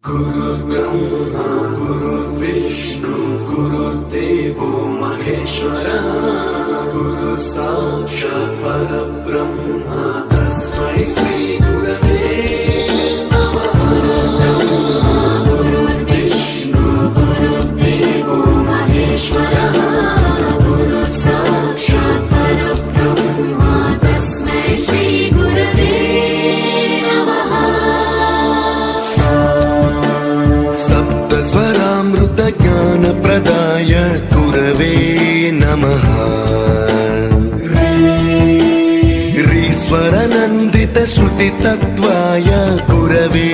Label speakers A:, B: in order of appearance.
A: गुरुर्ब्रह्मा गुरुर्विष्णु गुरुर्देवो महेश्वरः गुरु साक्षात् परब्रह्म तस्मै श्री गुरवे नमः। गुरुर्विष्णु गुरुर्देवो महेश्वरः गुरु साक्षात् परब्रह्म तस्मै श्री गुरवे स्वरामृत ज्ञान प्रदाय गुरवे नमः। री स्वरनन्दित श्रुति तत्त्वाय गुरवे